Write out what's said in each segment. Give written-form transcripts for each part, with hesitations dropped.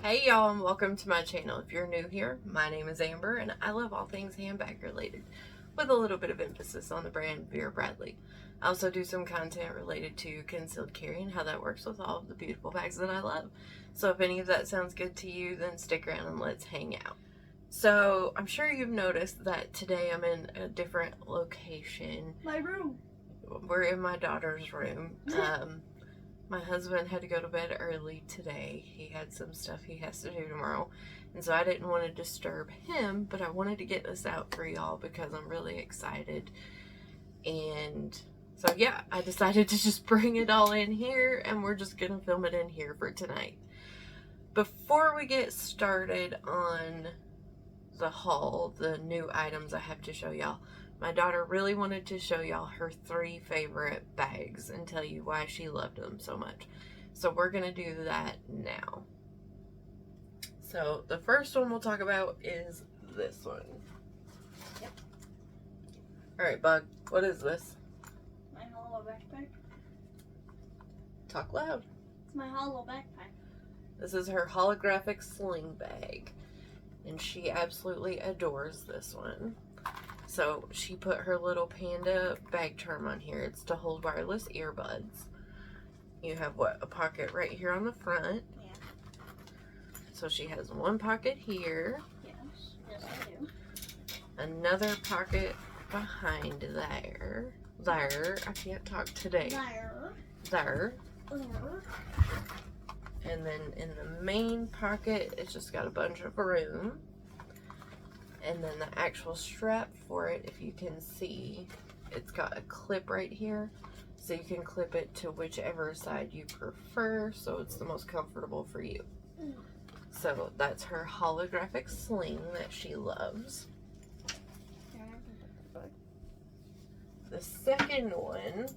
Hey y'all, and welcome to my channel. If you're new here, my name is Amber and I love all things handbag related, with a little bit of emphasis on the brand Vera Bradley. I also do some content related to concealed carry and how that works with all of the beautiful bags that I love. So if any of that sounds good to you, then stick around and let's hang out. So I'm sure you've noticed that today I'm in a different location. My room. We're in my daughter's room. My husband had to go to bed early today. He had some stuff he has to do tomorrow. And so I didn't want to disturb him, but I wanted to get this out for y'all because I'm really excited. And so yeah, I decided to just bring it all in here and we're just going to film it in here for tonight. Before we get started on the haul, the new items I have to show y'all, my daughter really wanted to show y'all her 3 favorite bags and tell you why she loved them so much. So we're going to do that now. So the first one we'll talk about is this one. Yep. Alright, Bug, what is this? My hollow backpack. Talk loud. It's my hollow backpack. This is her holographic sling bag. And she absolutely adores this one. So she put her little panda bag charm on here. It's to hold wireless earbuds. You have what? A pocket right here on the front. Yeah. So she has one pocket here. Yes. Yes, I do. Another pocket behind there. I can't talk today. There. And then in the main pocket, it's just got a bunch of room. And then the actual strap for it, if you can see, it's got a clip right here. So you can clip it to whichever side you prefer, so it's the most comfortable for you. So that's her holographic sling that she loves. The second one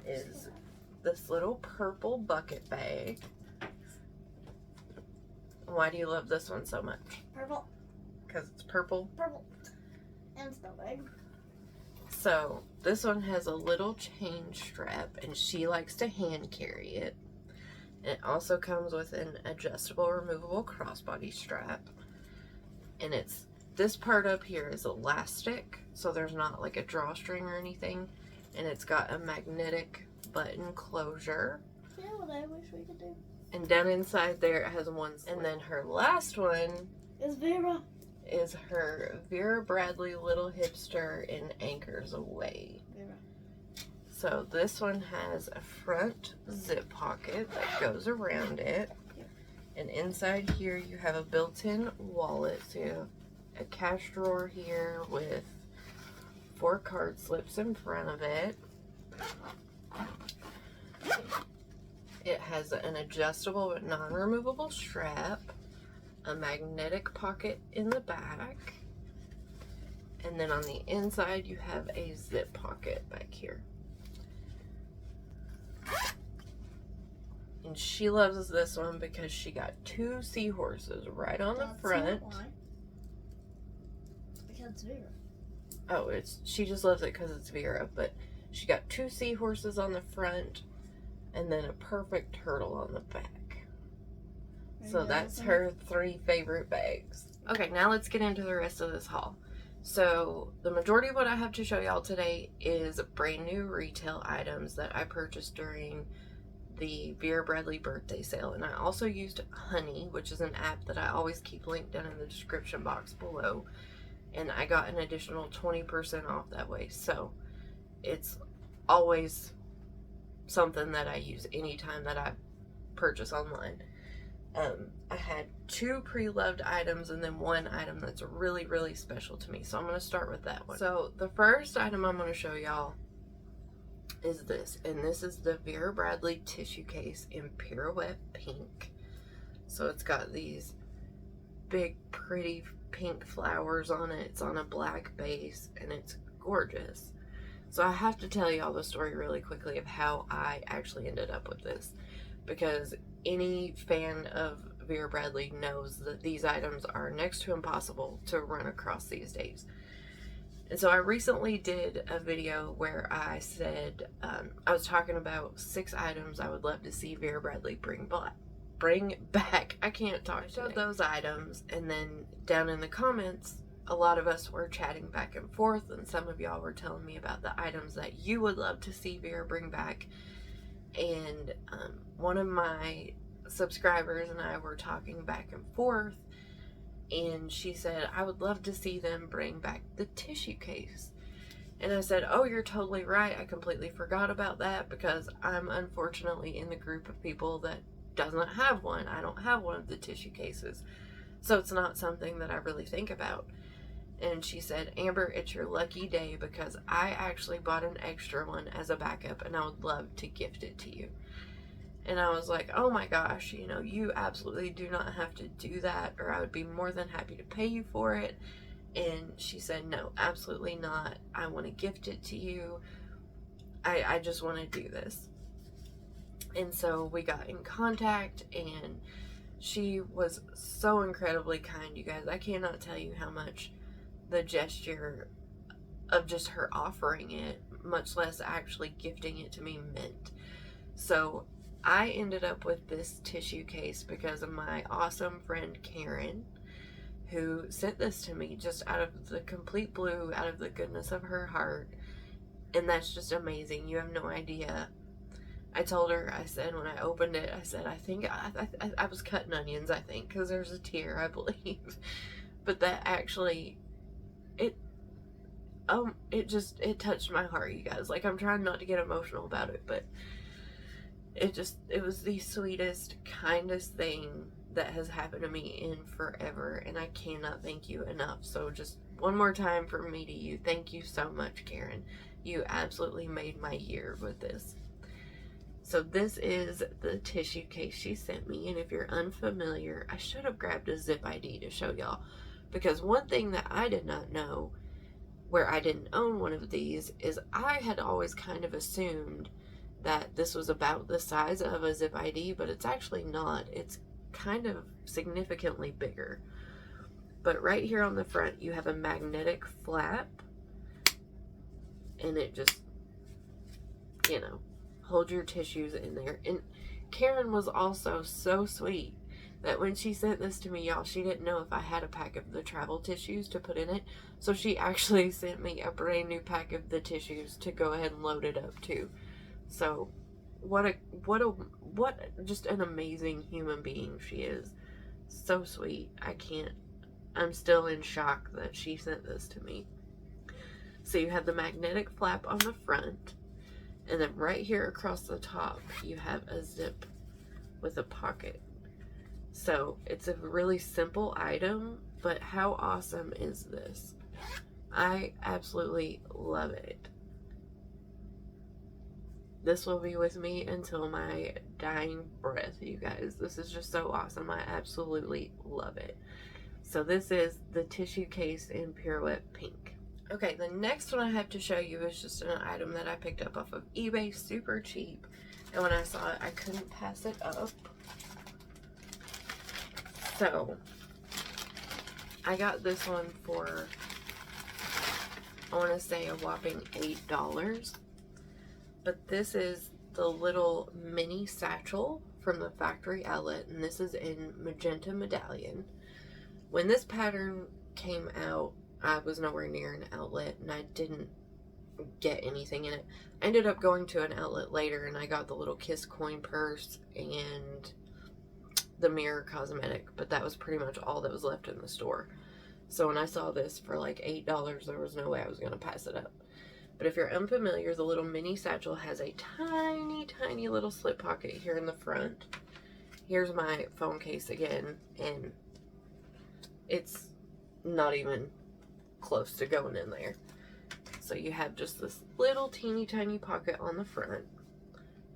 is this little purple bucket bag. Why do you love this one so much? Purple. Because it's purple? Purple. And it's so big. So this one has a little chain strap and she likes to hand carry it. And it also comes with an adjustable removable crossbody strap. And it's this part up here is elastic, so there's not like a drawstring or anything. And it's got a magnetic button closure. Yeah, what I wish we could do. And down inside there it has one. And then her last one is Vera. Is her Vera Bradley Little Hipster in Anchors Away. Vera. So this one has a front zip pocket that goes around it. And inside here you have a built-in wallet. So you have a cash drawer here with 4 card slips in front of it. It has an adjustable but non-removable strap. A magnetic pocket in the back, and then on the inside you have a zip pocket back here. And she loves this one because she got 2 seahorses right on the front. Not why. It's because it's Vera. Oh, she just loves it because it's Vera, but she got 2 seahorses on the front and then a perfect turtle on the back. So that's her 3 favorite bags. Okay, now let's get into the rest of this haul. So the majority of what I have to show y'all today is brand new retail items that I purchased during the Vera Bradley birthday sale. And I also used Honey, which is an app that I always keep linked down in the description box below. And I got an additional 20% off that way. So it's always something that I use anytime that I purchase online. I had 2 pre-loved items and then 1 item that's really, really special to me. So I'm going to start with that one. So the first item I'm going to show y'all is this. And this is the Vera Bradley tissue case in Pirouette pink. So it's got these big, pretty pink flowers on it. It's on a black base and it's gorgeous. So I have to tell y'all the story really quickly of how I actually ended up with this. Because any fan of Vera Bradley knows that these items are next to impossible to run across these days. And so I recently did a video where I said, I was talking about 6 items I would love to see Vera Bradley bring bring back. I can't talk. I showed those items, and then down in the comments, a lot of us were chatting back and forth, and some of y'all were telling me about the items that you would love to see Vera bring back. And one of my subscribers and I were talking back and forth, and she said, I would love to see them bring back the tissue case. And I said, oh, you're totally right. I completely forgot about that, because I'm unfortunately in the group of people that doesn't have one. I don't have one of the tissue cases. So it's not something that I really think about. And she said, Amber, it's your lucky day, because I actually bought an extra one as a backup, and I would love to gift it to you. And I was like, oh my gosh, you know, you absolutely do not have to do that, or I would be more than happy to pay you for it. And she said, no, absolutely not. I want to gift it to you. I just want to do this. And so we got in contact, and she was so incredibly kind, you guys. I cannot tell you how much the gesture of just her offering it, much less actually gifting it to me, meant. So I ended up with this tissue case because of my awesome friend Karen, who sent this to me just out of the complete blue, out of the goodness of her heart. And that's just amazing. You have no idea. I told her, I said, when I opened it, I said, I think I was cutting onions, I think, because there's a tear, I believe. But that actually, it touched my heart, you guys. Like, I'm trying not to get emotional about it, but it was the sweetest, kindest thing that has happened to me in forever, and I cannot thank you enough. So just one more time from me to you, thank you so much, Karen. You absolutely made my year with this. So this is the tissue case she sent me, and if you're unfamiliar, I should have grabbed a zip ID to show y'all, because one thing that I did not know, where I didn't own one of these, is I had always kind of assumed that this was about the size of a zip ID, but it's actually not. It's kind of significantly bigger. But right here on the front, you have a magnetic flap, and it just, you know, hold your tissues in there. And Karen was also so sweet that when she sent this to me, y'all, she didn't know if I had a pack of the travel tissues to put in it, so she actually sent me a brand new pack of the tissues to go ahead and load it up too. So what just an amazing human being she is. So sweet. I'm still in shock that she sent this to me. So you have the magnetic flap on the front, and then right here across the top you have a zip with a pocket. So it's a really simple item, but how awesome is this? I absolutely love it. This will be with me until my dying breath, you guys. This is just so awesome. I absolutely love it. So this is the tissue case in Pirouette Pink. Okay, the next one I have to show you is just an item that I picked up off of eBay, super cheap. And when I saw it, I couldn't pass it up. So, I got this one for, I want to say, a whopping $8. But this is the little mini satchel from the factory outlet, and this is in Magenta Medallion. When this pattern came out, I was nowhere near an outlet, and I didn't get anything in it. I ended up going to an outlet later, and I got the little Kiss coin purse and the mirror cosmetic, but that was pretty much all that was left in the store. So when I saw this for like $8, there was no way I was going to pass it up. But if you're unfamiliar, the little mini satchel has a tiny, tiny little slip pocket here in the front. Here's my phone case again, and it's not even close to going in there. So you have just this little teeny tiny pocket on the front.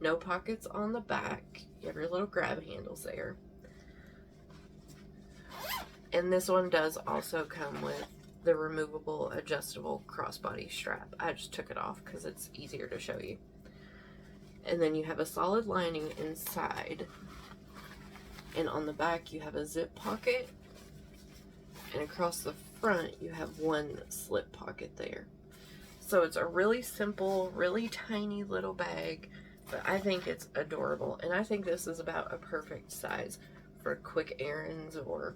No pockets on the back. You have your little grab handles there. And this one does also come with the removable adjustable crossbody strap. I just took it off because it's easier to show you. And then you have a solid lining inside, and on the back you have a zip pocket, and across the front you have one slip pocket there. So it's a really simple, really tiny little bag, But I think it's adorable, and I think this is about a perfect size for quick errands, or,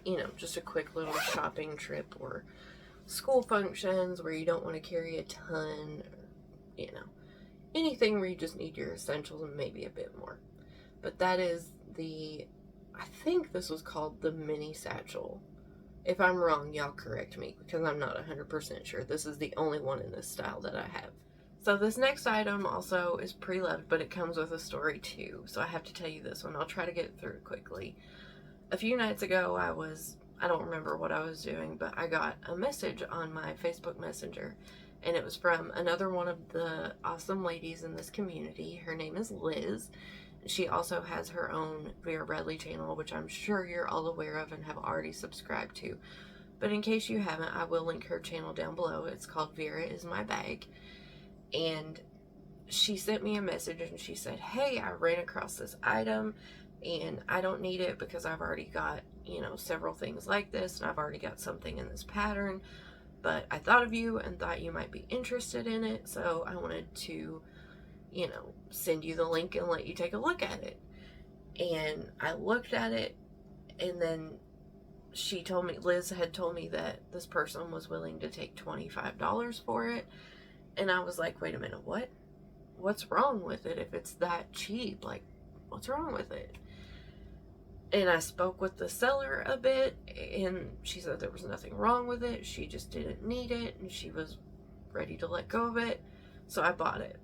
you know, just a quick little shopping trip, or school functions where you don't want to carry a ton, or, you know, anything where you just need your essentials and maybe a bit more. But that is the, I think this was called the mini satchel. If I'm wrong, y'all correct me, because I'm not 100% sure. This is the only one in this style that I have. So this next item also is pre-loved, but it comes with a story too. So I have to tell you this one. I'll try to get through it quickly. A few nights ago, I don't remember what I was doing, but I got a message on my Facebook Messenger, and it was from another one of the awesome ladies in this community. Her name is Liz. She also has her own Vera Bradley channel, which I'm sure you're all aware of and have already subscribed to. But in case you haven't, I will link her channel down below. It's called Vera Is MG Bag. And she sent me a message and she said, hey, I ran across this item and I don't need it because I've already got, you know, several things like this, and I've already got something in this pattern. But I thought of you and thought you might be interested in it, so I wanted to, you know, send you the link and let you take a look at it. And I looked at it, and then she told me, Liz had told me that this person was willing to take $25 for it. And I was like, wait a minute, what? What's wrong with it if it's that cheap? Like, what's wrong with it? And I spoke with the seller a bit, and she said there was nothing wrong with it. She just didn't need it, and she was ready to let go of it. So I bought it.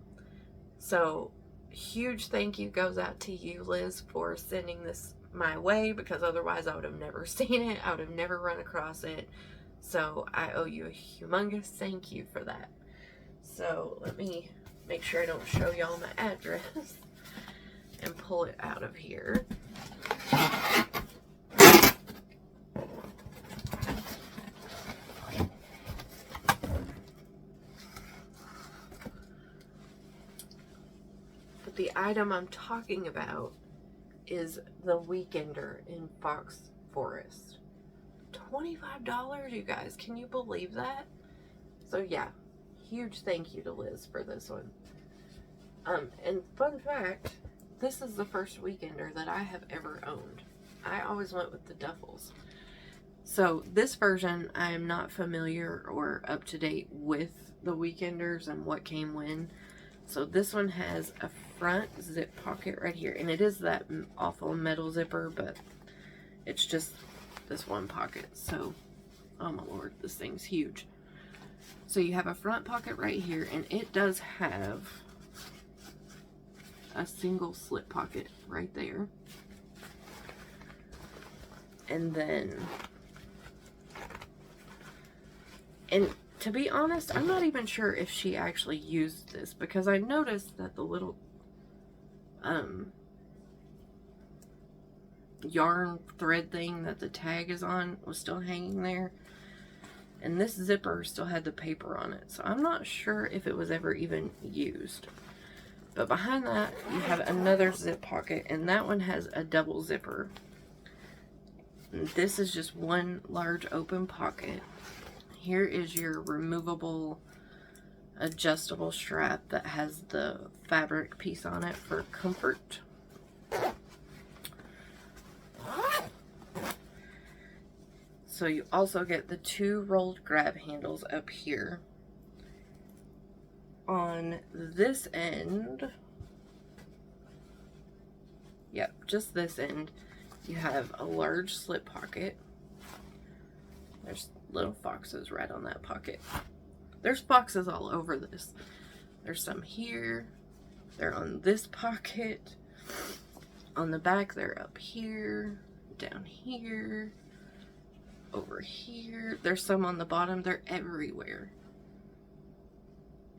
So, huge thank you goes out to you, Liz, for sending this my way, because otherwise I would have never seen it. I would have never run across it. So, I owe you a humongous thank you for that. So, let me make sure I don't show y'all my address and pull it out of here. But the item I'm talking about is the Weekender in Fox Forrest. $25, you guys. Can you believe that? So yeah, huge thank you to Liz for this one. And fun fact, this is the first Weekender that I have ever owned. I always went with the duffels. So this version, I am not familiar or up to date with the Weekenders and what came when. So this one has a front zip pocket right here. And it is that awful metal zipper, but it's just this one pocket. So, oh my lord, this thing's huge. So you have a front pocket right here, and it does have a single slip pocket right there. And then, and to be honest, I'm not even sure if she actually used this, because I noticed that the little yarn thread thing that the tag is on was still hanging there. And this zipper still had the paper on it. So I'm not sure if it was ever even used. But behind that, you have another zip pocket. And that one has a double zipper. And this is just one large open pocket. Here is your removable, adjustable strap that has the fabric piece on it for comfort. So you also get the two rolled grab handles up here. On this end, yep, just this end, you have a large slip pocket. There's little foxes right on that pocket. There's foxes all over this. There's some here. They're on this pocket. On the back, they're up here, down here, over here. There's some on the bottom. They're everywhere.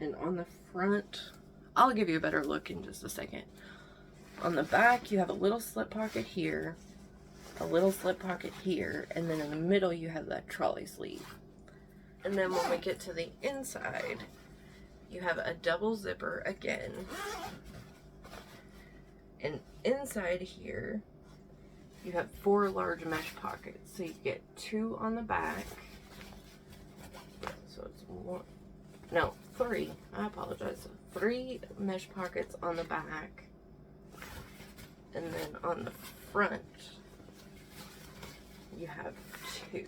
And on the front, I'll give you a better look in just a second. On the back, you have a little slip pocket here, a little slip pocket here, and then in the middle, you have that trolley sleeve. And then when we get to the inside, you have a double zipper again. And inside here, you have 4 large mesh pockets. So you get 2 on the back. So it's 1, no, 3, I apologize, 3 mesh pockets on the back, and then on the front you have 2,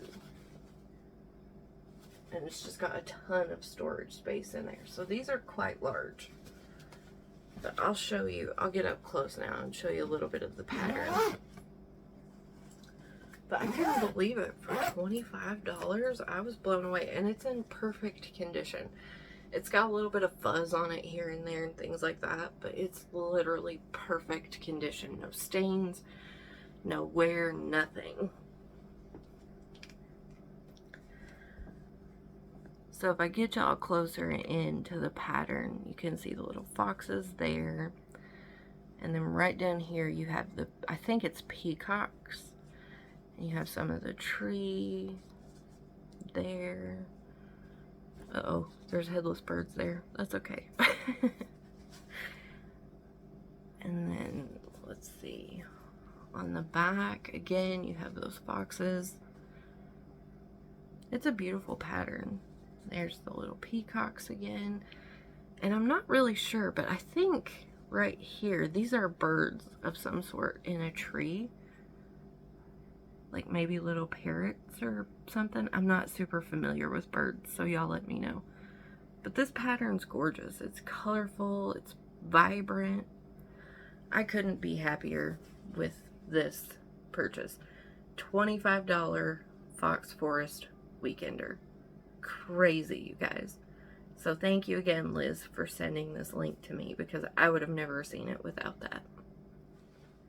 and it's just got a ton of storage space in there. So these are quite large, but I'll show you, I'll get up close now and show you a little bit of the pattern. But I couldn't believe it, for $25 I was blown away, and it's in perfect condition. It's got a little bit of fuzz on it here and there and things like that, but it's literally perfect condition. No stains, no wear, nothing. So if I get y'all closer into the pattern, you can see the little foxes there. And then right down here you have the, I think it's peacocks. And you have some of the tree there. Uh-oh, there's headless birds there. That's okay. And then, let's see. On the back, again, you have those foxes. It's a beautiful pattern. There's the little peacocks again. And I'm not really sure, but I think right here, these are birds of some sort in a tree. Like maybe little parrots or something. I'm not super familiar with birds, so y'all let me know. But this pattern's gorgeous. It's colorful, it's vibrant. I couldn't be happier with this purchase. $25 Fox Forrest Weekender. Crazy, you guys. So thank you again, Liz, for sending this link to me, because I would have never seen it without that.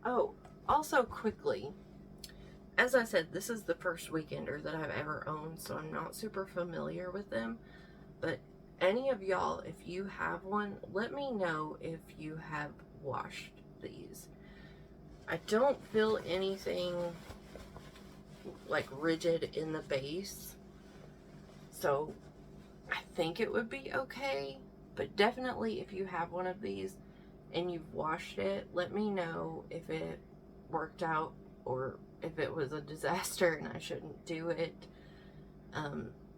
Oh, also quickly, as I said, this is the first Weekender that I've ever owned, so I'm not super familiar with them. But any of y'all, if you have one, let me know if you have washed these. I don't feel anything like rigid in the base, so I think it would be okay. But definitely, if you have one of these and you've washed it, let me know if it worked out or if it was a disaster and I shouldn't do it,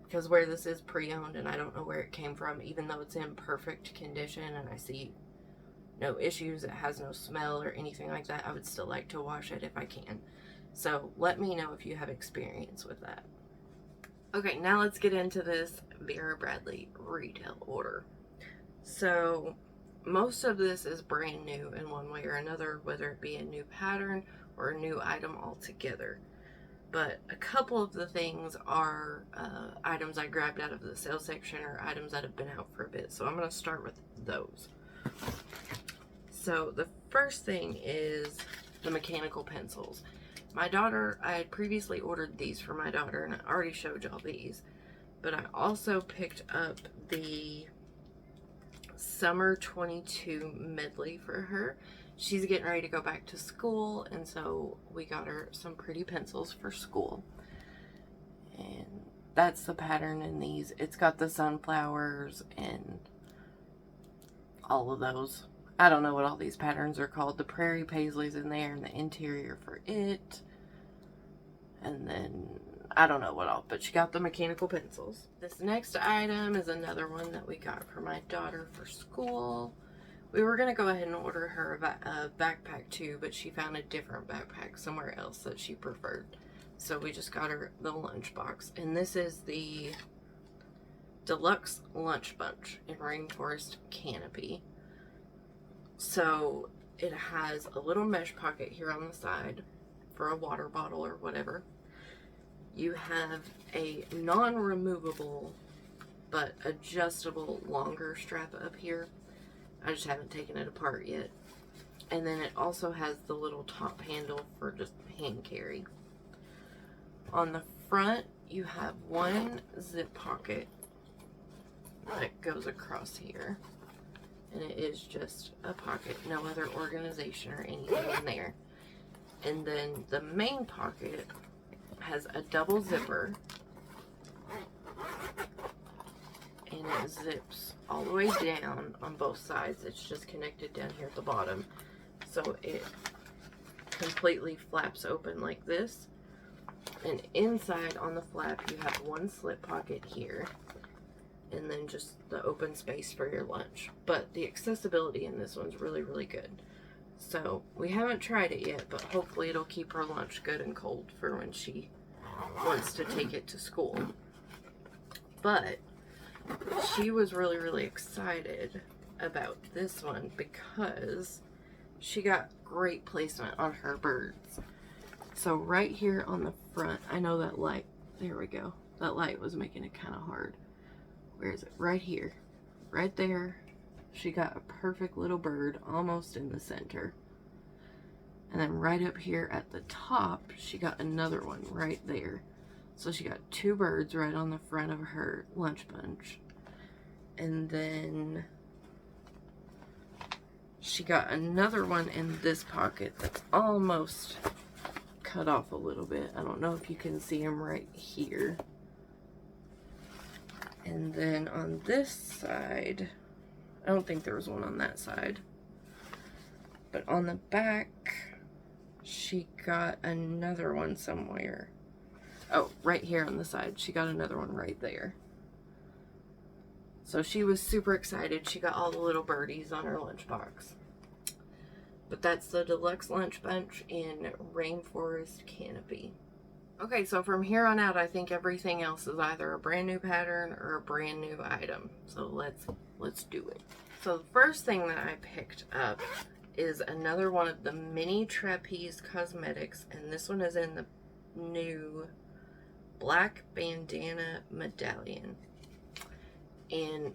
because where this is pre-owned and I don't know where it came from, even though it's in perfect condition and I see no issues, it has no smell or anything like that, I would still like to wash it if I can. So let me know if you have experience with that. Okay, now let's get into this Vera Bradley retail order. So most of this is brand new in one way or another, whether it be a new pattern or a new item altogether. But a couple of the things are items I grabbed out of the sales section or items that have been out for a bit. So I'm going to start with those. So the first thing is the mechanical pencils. My daughter, I had previously ordered these for my daughter, and I already showed y'all these. But I also picked up the Summer 22 Medley for her. She's getting ready to go back to school, and so we got her some pretty pencils for school. And that's the pattern in these. It's got the sunflowers and all of those. I don't know what all these patterns are called. The Prairie Paisleys in there, and the interior for it. And then, I don't know what all, but she got the mechanical pencils. This next item is another one that we got for my daughter for school. We were going to go ahead and order her a backpack too, but she found a different backpack somewhere else that she preferred. So we just got her the lunchbox. And this is the Deluxe Lunch Bunch in Rainforest Canopy. So it has a little mesh pocket here on the side for a water bottle or whatever. You have a non-removable but adjustable longer strap up here. I just haven't taken it apart yet. And then it also has the little top handle for just hand carry. On the front, you have one zip pocket that goes across here. And it is just a pocket, no other organization or anything in there. And then the main pocket has a double zipper. And it zips all the way down on both sides. It's just connected down here at the bottom. So it completely flaps open like this. And inside on the flap, you have one slip pocket here. and then just the open space for your lunch. But the accessibility in this one's really, really good. So we haven't tried it yet, but hopefully it'll keep her lunch good and cold for when she wants to take it to school. But she was really, really excited about this one because she got great placement on her birds. So right here on the front, I know that light, there we go. That light was making it kind of hard. Where is it? Right here. Right there. She got a perfect little bird almost in the center. And then right up here at the top, she got another one right there. So she got two birds right on the front of her lunch bunch. And then she got another one in this pocket that's almost cut off a little bit. I don't know if you can see him right here. And then on this side, I don't think there was one on that side, but on the back, she got another one somewhere. Oh, right here on the side, she got another one right there. So she was super excited. She got all the little birdies on her lunchbox. But that's the Deluxe Lunch Bunch in Rainforest Canopy. Okay, so from here on out, I think everything else is either a brand new pattern or a brand new item. So let's do it. So the first thing that I picked up is another one of the mini trapeze cosmetics, and this one is in the new Black Bandana Medallion. And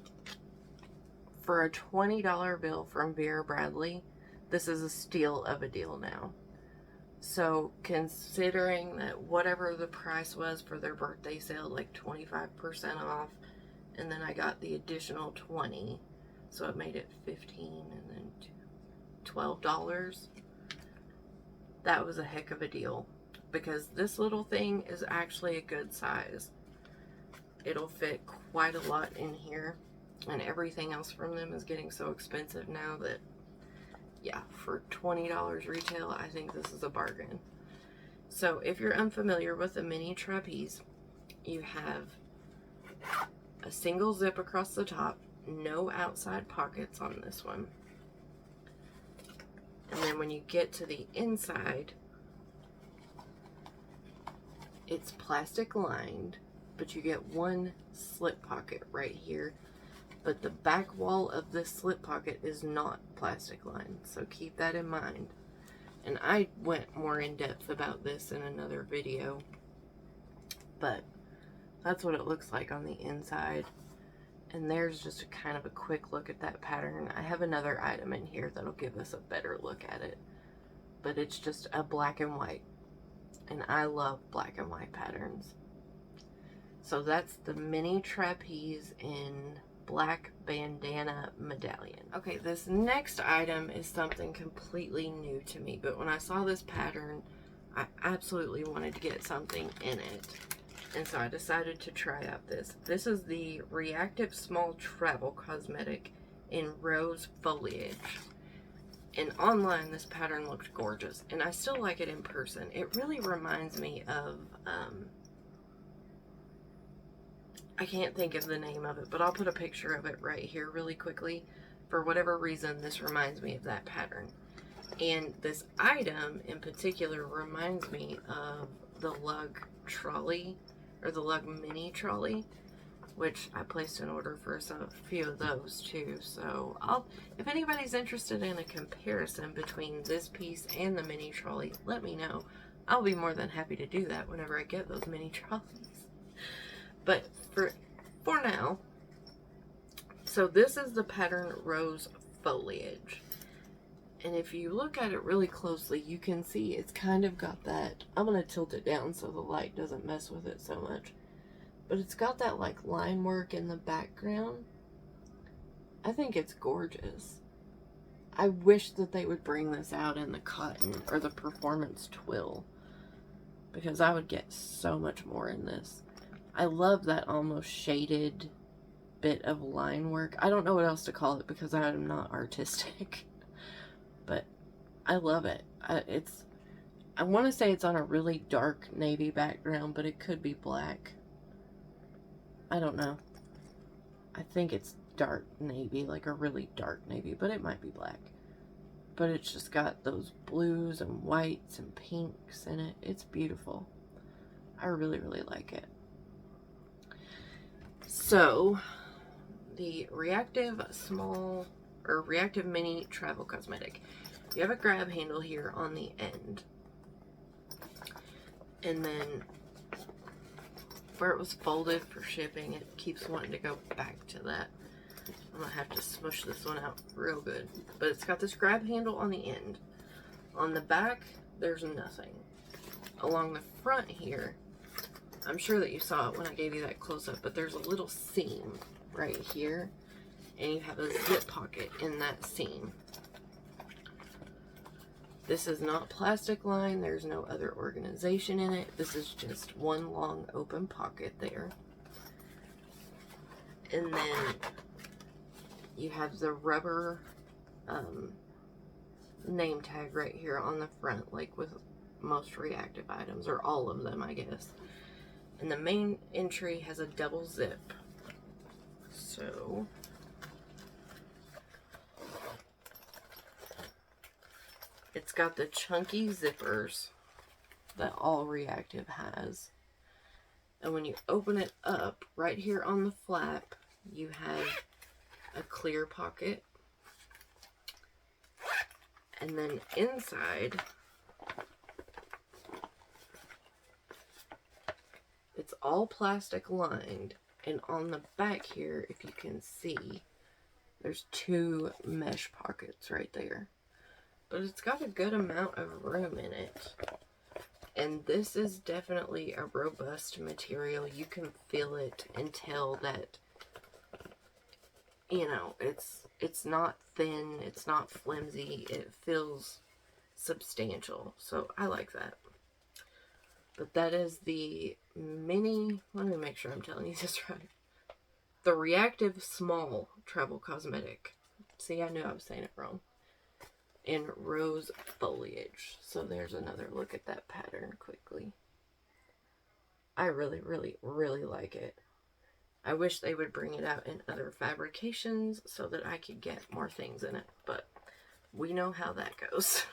for a $20 bill from Vera Bradley, this is a steal of a deal now. So considering that whatever the price was for their birthday sale, like 25% off, and then I got the additional 20, so it made it $15 and then $12. That was a heck of a deal, because this little thing is actually a good size. It'll fit quite a lot in here, and everything else from them is getting so expensive now that, yeah, for $20 retail, I think this is a bargain. So if you're unfamiliar with a mini trapeze, you have a single zip across the top, no outside pockets on this one. And then when you get to the inside, it's plastic lined, but you get one slip pocket right here. But the back wall of this slip pocket is not plastic lined, so keep that in mind. And I went more in depth about this in another video, but that's what it looks like on the inside. And there's just a kind of a quick look at that pattern. I have another item in here that'll give us a better look at it, but it's just a black and white, and I love black and white patterns. So that's the mini trapeze in Black Bandana Medallion. Okay, this next item is something completely new to me, but when I saw this pattern, I absolutely wanted to get something in it, and so I decided to try out this. This is the Reactive Small Travel Cosmetic in Rose Foliage. And online, this pattern looked gorgeous, and I still like it in person. It really reminds me of, I can't think of the name of it, but I'll put a picture of it right here really quickly. For whatever reason, this reminds me of that pattern. And this item in particular reminds me of the lug trolley, or the lug mini trolley, which I placed an order for a few of those too. So if anybody's interested in a comparison between this piece and the mini trolley, let me know. I'll be more than happy to do that whenever I get those mini trolleys. But for now, so this is the pattern Rose Foliage. And if you look at it really closely, you can see it's kind of got that, I'm going to tilt it down so the light doesn't mess with it so much. But it's got that like line work in the background. I think it's gorgeous. I wish that they would bring this out in the cotton or the performance twill, because I would get so much more in this. I love that almost shaded bit of line work. I don't know what else to call it because I am not artistic, but I love it. I want to say it's on a really dark navy background, but it could be black. I don't know. I think it's dark navy, like a really dark navy, but it might be black. But it's just got those blues and whites and pinks in it. It's beautiful. I really, really like it. So, the Reactive Small, or Reactive Mini Travel Cosmetic. You have a grab handle here on the end. And then, where it was folded for shipping, it keeps wanting to go back to that. I'm gonna have to smush this one out real good. But it's got this grab handle on the end. On the back, there's nothing. Along the front here, I'm sure that you saw it when I gave you that close-up, but there's a little seam right here. And you have a zip pocket in that seam. This is not plastic lined. There's no other organization in it. This is just one long open pocket there. And then you have the rubber name tag right here on the front, like with most Reactive items, or all of them, I guess. And the main entry has a double zip. So it's got the chunky zippers that all Reactive has. And when you open it up, right here on the flap, you have a clear pocket. And then inside, it's all plastic lined. And on the back here, if you can see, there's 2 mesh pockets right there. But it's got a good amount of room in it. And this is definitely a robust material. You can feel it and tell that, you know, it's not thin, it's not flimsy, it feels substantial. So I like that. But that is the mini, let me make sure I'm telling you this right. The Reactive Small Travel Cosmetic. See, I knew I was saying it wrong. In Rose Foliage. So there's another look at that pattern quickly. I really, really, really like it. I wish they would bring it out in other fabrications so that I could get more things in it. But we know how that goes.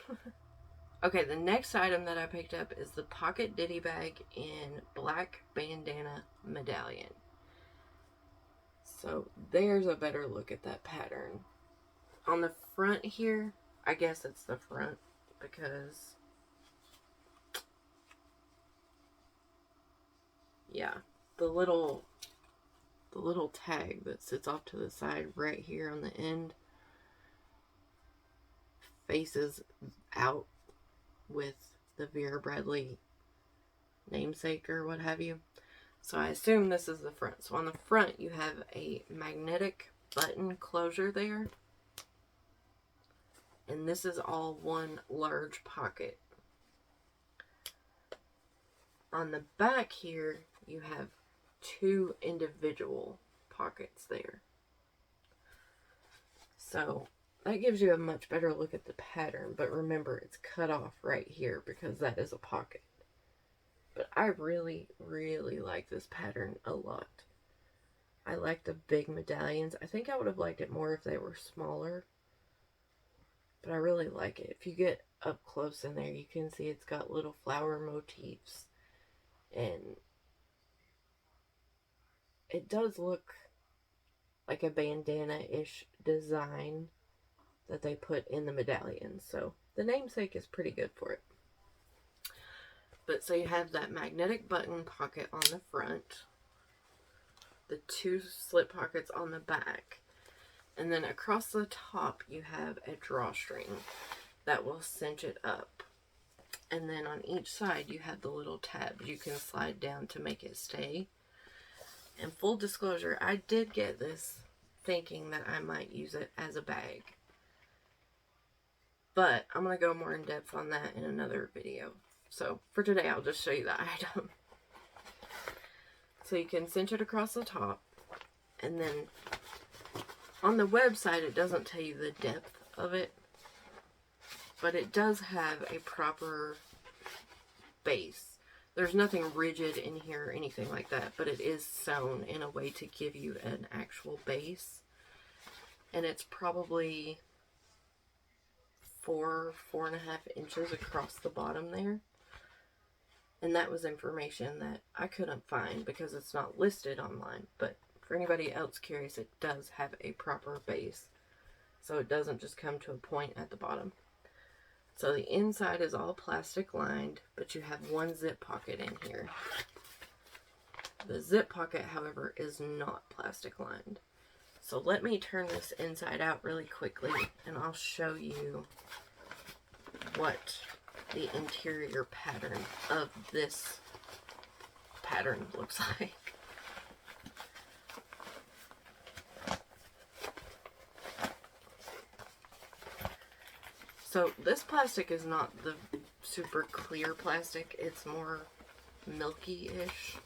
Okay, the next item that I picked up is the Pocket Ditty Bag in Black Bandana Medallion. So there's a better look at that pattern. On the front here, I guess it's the front because, yeah, the little tag that sits off to the side right here on the end faces out with the Vera Bradley namesake or what have you. So I assume this is the front. So on the front you have a magnetic button closure there. And this is all one large pocket. On the back here you have 2 individual pockets there. So that gives you a much better look at the pattern, but remember it's cut off right here because that is a pocket. But I really, really like this pattern a lot. I like the big medallions. I think I would have liked it more if they were smaller, but I really like it. If you get up close in there, you can see it's got little flower motifs, and it does look like a bandana-ish design that they put in the medallion. So the namesake is pretty good for it. But so you have that magnetic button pocket on the front, the 2 slip pockets on the back, and then across the top you have a drawstring that will cinch it up. And then on each side you have the little tabs you can slide down to make it stay. And full disclosure, I did get this thinking that I might use it as a bag. But I'm going to go more in depth on that in another video. So for today, I'll just show you the item. So you can cinch it across the top. And then on the website, it doesn't tell you the depth of it. But it does have a proper base. There's nothing rigid in here or anything like that, but it is sewn in a way to give you an actual base. And it's probably 4.5 inches across the bottom there. And that was information that I couldn't find because it's not listed online. But for anybody else curious, it does have a proper base. So it doesn't just come to a point at the bottom. So the inside is all plastic lined, but you have one zip pocket in here. The zip pocket, however, is not plastic lined. So let me turn this inside out really quickly and I'll show you what the interior pattern of this pattern looks like. So this plastic is not the super clear plastic, it's more milky-ish.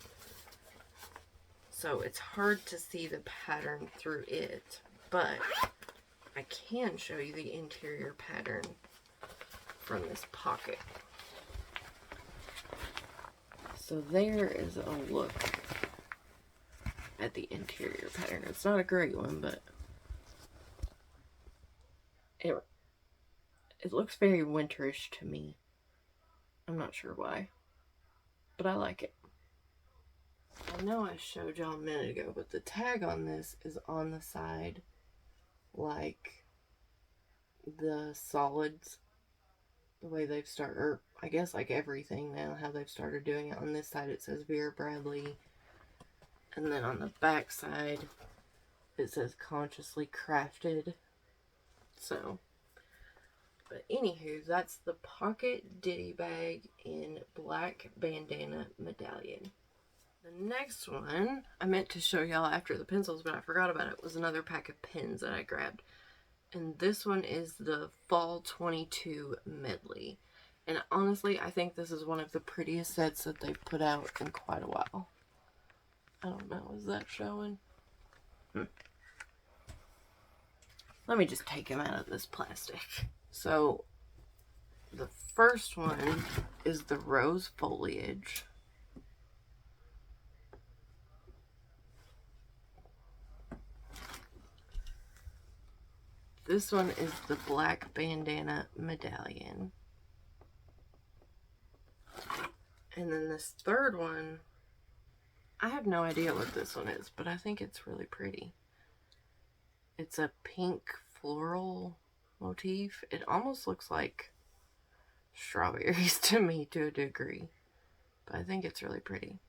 So it's hard to see the pattern through it, but I can show you the interior pattern from this pocket. So there is a look at the interior pattern. It's not a great one, but it looks very winterish to me. I'm not sure why, but I like it. I know I showed y'all a minute ago, but the tag on this is on the side like the solids, the way they've started, or I guess like everything now, how they've started doing it. On this side it says Vera Bradley, and then on the back side it says Consciously Crafted. So, but anywho, that's the Pocket Ditty Bag in Black Bandana Medallion. The next one I meant to show y'all after the pencils, but I forgot about it, was another pack of pens that I grabbed. And this one is the Fall 22 Medley. And honestly, I think this is one of the prettiest sets that they've put out in quite a while. I don't know, is that showing? Let me just take them out of this plastic. So, the first one is the Rose Foliage. This one is the Black Bandana Medallion. And then this third one, I have no idea what this one is, but I think it's really pretty. It's a pink floral motif. It almost looks like strawberries to me to a degree, but I think it's really pretty.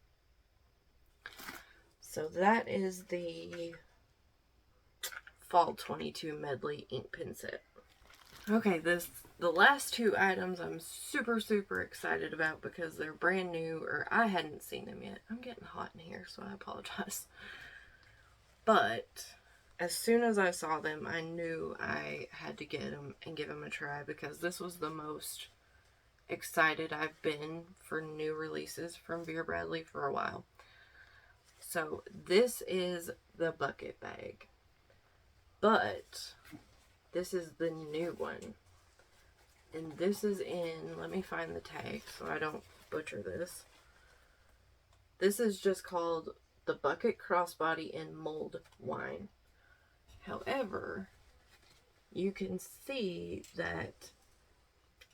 So that is the Fall 22 Medley ink pen set. Okay, the last two items I'm super excited about because they're brand new, or I hadn't seen them yet. I'm getting hot in here, so I apologize. But as soon as I saw them, I knew I had to get them and give them a try because this was the most excited I've been for new releases from Vera Bradley for a while. So this is the bucket bag. But this is the new one. And this is in, let me find the tag so I don't butcher this. This is just called the Bucket Crossbody in Mulled Wine. However, you can see that,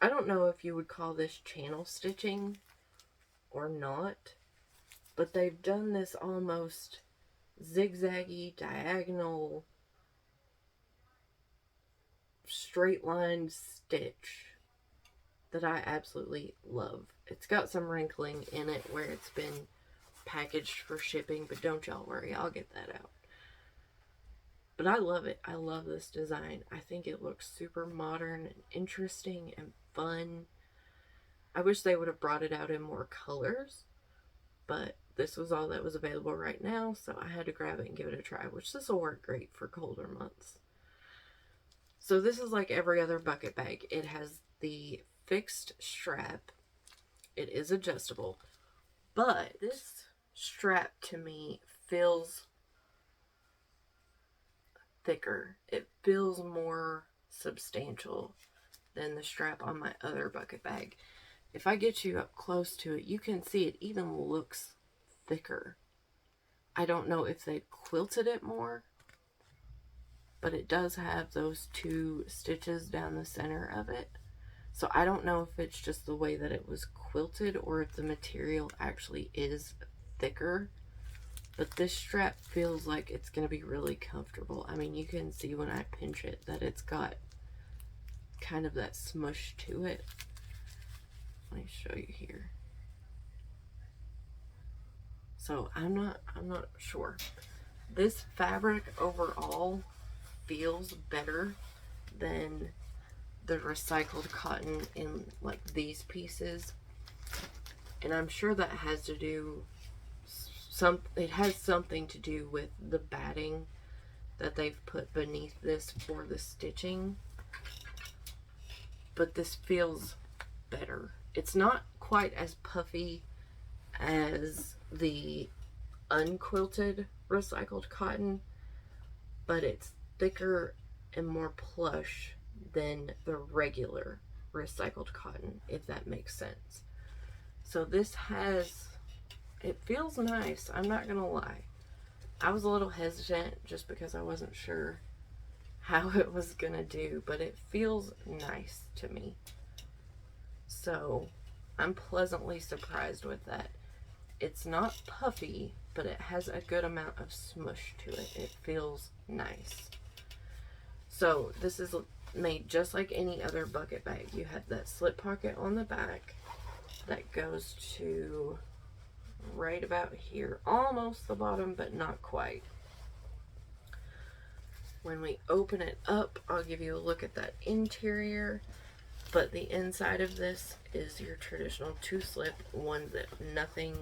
I don't know if you would call this channel stitching or not, but they've done this almost zigzaggy, diagonal, straight line stitch that I absolutely love. It's got some wrinkling in it where it's been packaged for shipping, but don't y'all worry, I'll get that out. But I love it. I love this design. I think it looks super modern and interesting and fun. I wish they would have brought it out in more colors, but this was all that was available right now, so I had to grab it and give it a try, which this will work great for colder months. So this is like every other bucket bag. It has the fixed strap. It is adjustable. But this strap to me feels thicker. It feels more substantial than the strap on my other bucket bag. if I get you up close to it, you can see it even looks thicker. I don't know if they quilted it more, but it does have those 2 stitches down the center of it. So I don't know if it's just the way that it was quilted or if the material actually is thicker. But this strap feels like it's going to be really comfortable. I mean, you can see when I pinch it that it's got kind of that smush to it. Let me show you here. So I'm not sure. This fabric overall feels better than the recycled cotton in like these pieces. And I'm sure that has to do it has something to do with the batting that they've put beneath this for the stitching. But this feels better. It's not quite as puffy as the unquilted recycled cotton, but it's thicker and more plush than the regular recycled cotton, if that makes sense. So this it feels nice, I'm not gonna lie. I was a little hesitant just because I wasn't sure how it was gonna do, but it feels nice to me. So I'm pleasantly surprised with that. It's not puffy, but it has a good amount of smush to it. It feels nice. So this is made just like any other bucket bag. You have that slip pocket on the back that goes to right about here, almost the bottom, but not quite. When we open it up, I'll give you a look at that interior, but the inside of this is your traditional 2-slip, 1 zip, nothing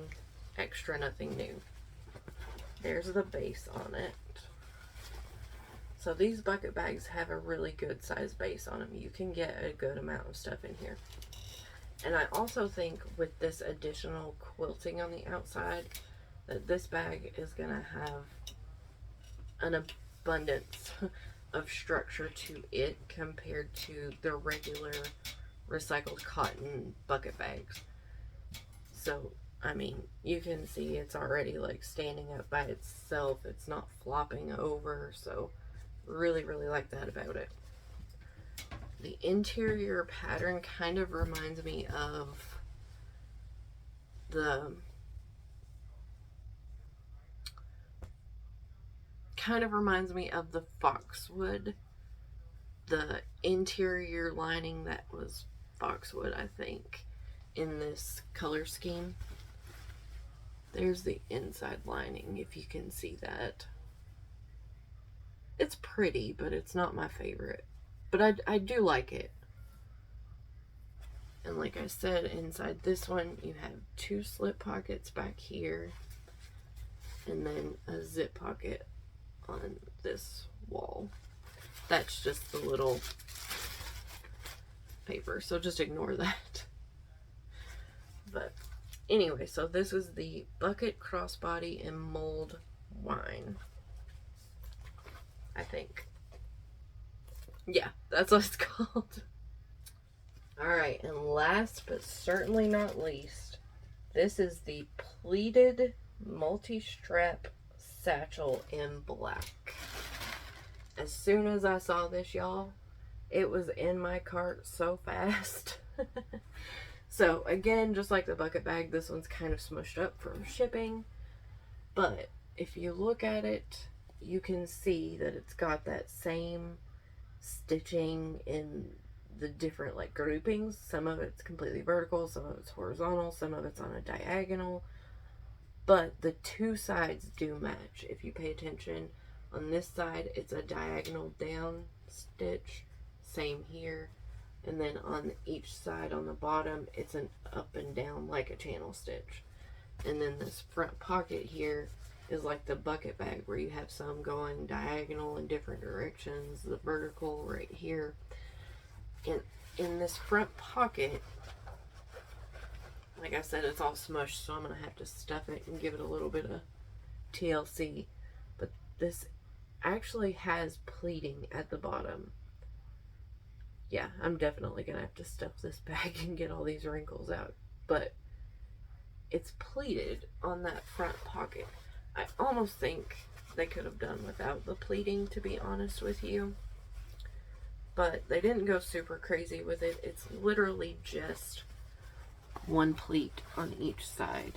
extra, nothing new. There's the base on it. So these bucket bags have a really good size base on them. You can get a good amount of stuff in here. And I also think with this additional quilting on the outside, that this bag is going to have an abundance of structure to it compared to the regular recycled cotton bucket bags. So, I mean, you can see it's already like standing up by itself. It's not flopping over. So, really, really like that about it. The interior pattern kind of reminds me of the Foxwood. The interior lining that was Foxwood, I think, in this color scheme. There's the inside lining, if you can see that. It's pretty, but it's not my favorite. But I do like it. And like I said, inside this one, you have 2 slip pockets back here. And then a zip pocket on this wall. That's just the little paper, so just ignore that. But anyway, so this is the Bucket Crossbody and Mulled Wine, I think. Yeah, that's what it's called. Alright, and last but certainly not least, this is the Pleated Multi Strap Satchel in black. As soon as I saw this, y'all, it was in my cart so fast. So again, just like the bucket bag, this one's kind of smushed up from shipping. But if you look at it, you can see that it's got that same stitching in the different like groupings. Some of it's completely vertical, some of it's horizontal, some of it's on a diagonal. But the 2 sides do match. If you pay attention, on this side, it's a diagonal down stitch. Same here. And then on each side on the bottom, it's an up and down like a channel stitch. And then this front pocket here is like the bucket bag where you have some going diagonal in different directions. The vertical right here. And in this front pocket, like I said, it's all smushed, so I'm going to have to stuff it and give it a little bit of TLC. But this actually has pleating at the bottom. yeah, I'm definitely gonna have to stuff this bag and get all these wrinkles out. But it's pleated on that front pocket. I almost think they could have done without the pleating, to be honest with you. But they didn't go super crazy with it. It's literally just one pleat on each side.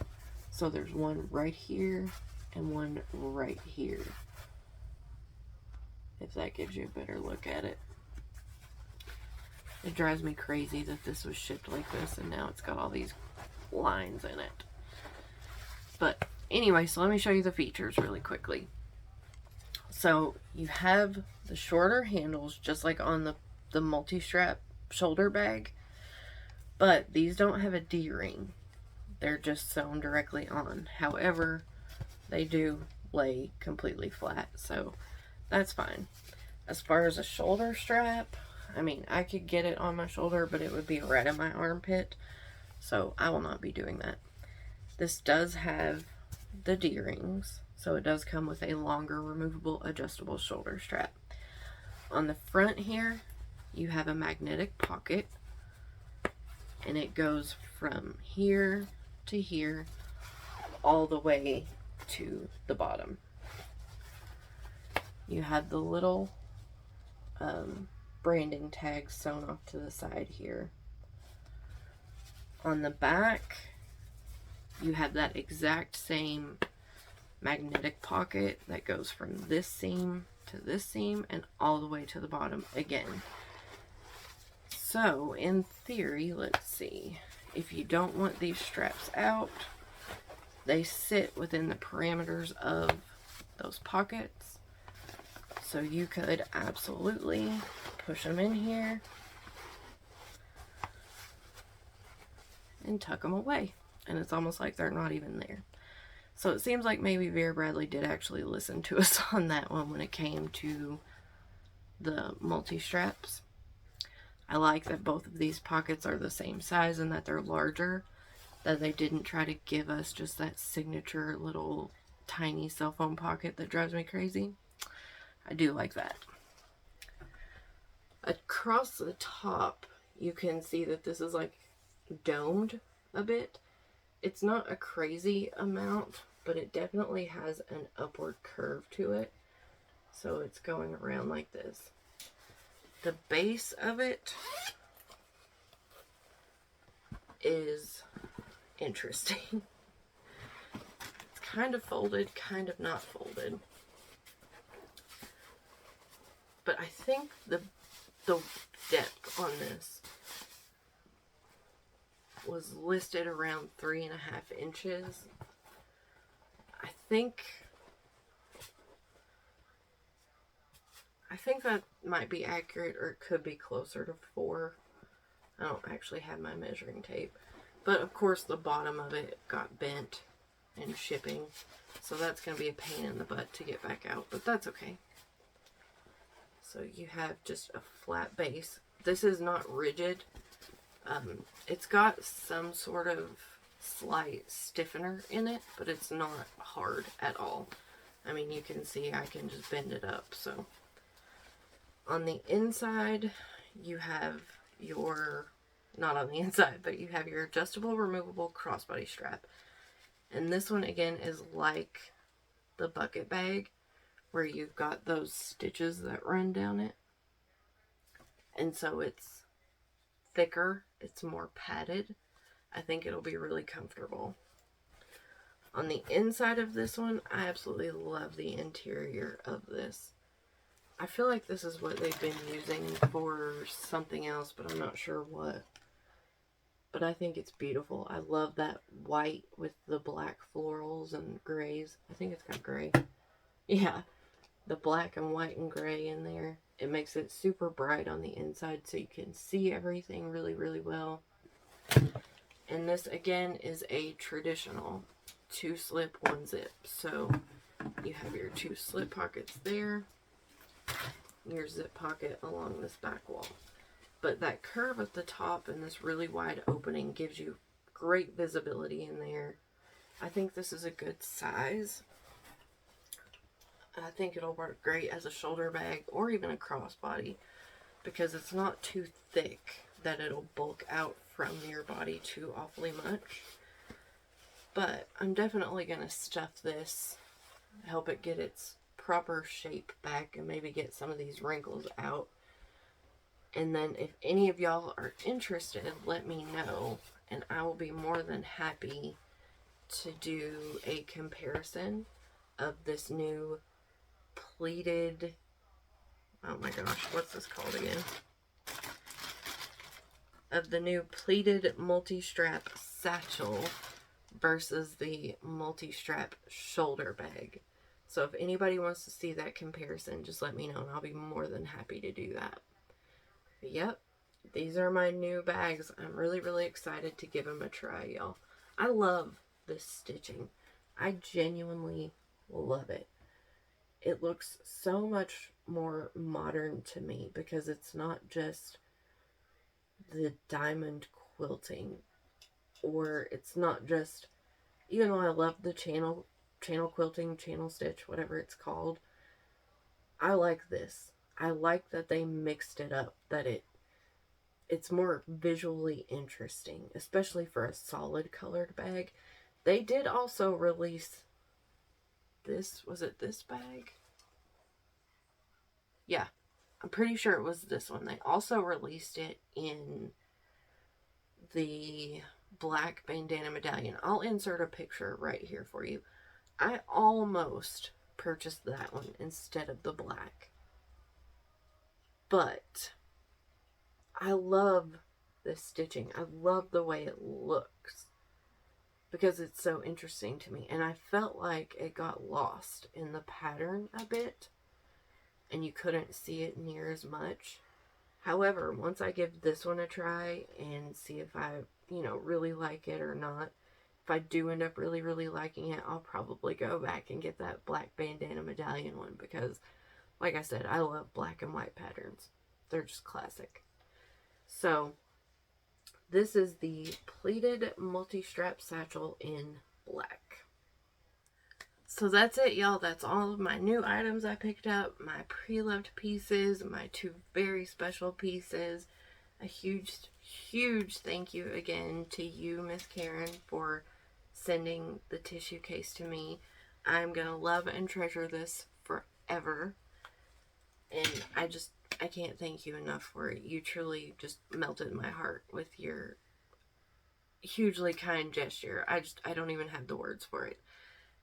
So there's one right here and one right here, if that gives you a better look at it. It drives me crazy that this was shipped like this and now it's got all these lines in it. But anyway, so let me show you the features really quickly. So you have the shorter handles just like on the multi-strap shoulder bag, but these don't have a D-ring. They're just sewn directly on. However, they do lay completely flat, so that's fine. As far as a shoulder strap, I mean, I could get it on my shoulder, but it would be right in my armpit, so I will not be doing that. This does have the D-rings, so it does come with a longer removable adjustable shoulder strap. On the front here, you have a magnetic pocket, and it goes from here to here all the way to the bottom. You have the little branding tags sewn off to the side here. On the back, you have that exact same magnetic pocket that goes from this seam to this seam and all the way to the bottom again. So in theory, let's see, if you don't want these straps out, they sit within the parameters of those pockets. So you could absolutely push them in here and tuck them away. And it's almost like they're not even there. So it seems like maybe Vera Bradley did actually listen to us on that one when it came to the multi-straps. I like that both of these pockets are the same size and that they're larger, that they didn't try to give us just that signature little tiny cell phone pocket that drives me crazy. I do like that. Across the top, you can see that this is like domed a bit. It's not a crazy amount, but it definitely has an upward curve to it. So it's going around like this. The base of it is interesting. It's kind of folded, kind of not folded. But I think the depth on this was listed around 3.5 inches. I think that might be accurate, or it could be closer to 4. I don't actually have my measuring tape. But of course the bottom of it got bent in shipping, so that's going to be a pain in the butt to get back out, but that's okay. So you have just a flat base. This is not rigid. It's got some sort of slight stiffener in it, but it's not hard at all. I mean, you can see I can just bend it up. So on the inside, you have your, not on the inside, but you have your adjustable removable crossbody strap. And this one again is like the bucket bag, where you've got those stitches that run down it. And so it's thicker, it's more padded. I think it'll be really comfortable. On the inside of this one, I absolutely love the interior of this. I feel like this is what they've been using for something else, but I'm not sure what. But I think it's beautiful. I love that white with the black florals and grays. I think it's got gray. Yeah, the black and white and gray in there. It makes it super bright on the inside so you can see everything really, really well. And this again is a traditional 2-slip, 1-zip. So you have your 2 slip pockets there, your zip pocket along this back wall. But that curve at the top and this really wide opening gives you great visibility in there. I think this is a good size. I think it'll work great as a shoulder bag or even a crossbody. because it's not too thick that it'll bulk out from your body too awfully much. But I'm definitely going to stuff this, help it get its proper shape back, and maybe get some of these wrinkles out. And then if any of y'all are interested, let me know, and I will be more than happy to do a comparison of this new pleated, oh my gosh, what's this called again? Of the new Pleated Multi Strap Satchel versus the Multi Strap Shoulder Bag. So if anybody wants to see that comparison, just let me know and I'll be more than happy to do that. But yep, these are my new bags. I'm really, really excited to give them a try, y'all. I love this stitching. I genuinely love it. It looks so much more modern to me because it's not just the diamond quilting, or it's not just, even though I love the channel quilting, channel stitch, whatever it's called, I like this. I like that they mixed it up, that it's more visually interesting, especially for a solid colored bag. They did also release this, was it this bag? Yeah, I'm pretty sure it was this one. They also released it in the Black Bandana Medallion. I'll insert a picture right here for you. I almost purchased that one instead of the black. But I love this stitching. I love the way it looks because it's so interesting to me. And I felt like it got lost in the pattern a bit and you couldn't see it near as much. However, once I give this one a try and see if I, really like it or not, if I do end up really, really liking it, I'll probably go back and get that Black Bandana Medallion one because, like I said, I love black and white patterns. They're just classic. So, this is the Pleated Multi Strap Satchel in black. So that's it, y'all. That's all of my new items I picked up. My pre-loved pieces, my two very special pieces. A huge, huge thank you again to you, Miss Karen, for sending the tissue case to me. I'm going to love and treasure this forever. And I can't thank you enough for it. You truly just melted my heart with your hugely kind gesture. I don't even have the words for it.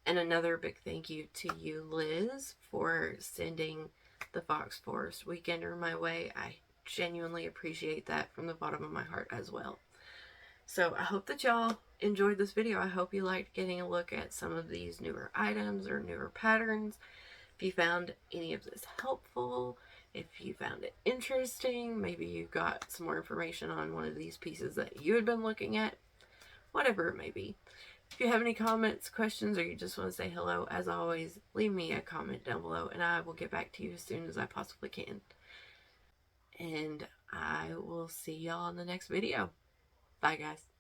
And another big thank you to you, Liz, for sending the Fox Forrest Weekender my way. I genuinely appreciate that from the bottom of my heart as well. So I hope that y'all enjoyed this video. I hope you liked getting a look at some of these newer items or newer patterns. If you found any of this helpful, if you found it interesting, maybe you got some more information on one of these pieces that you had been looking at, whatever it may be. If you have any comments, questions, or you just want to say hello, as always, leave me a comment down below and I will get back to you as soon as I possibly can. And I will see y'all in the next video. Bye, guys.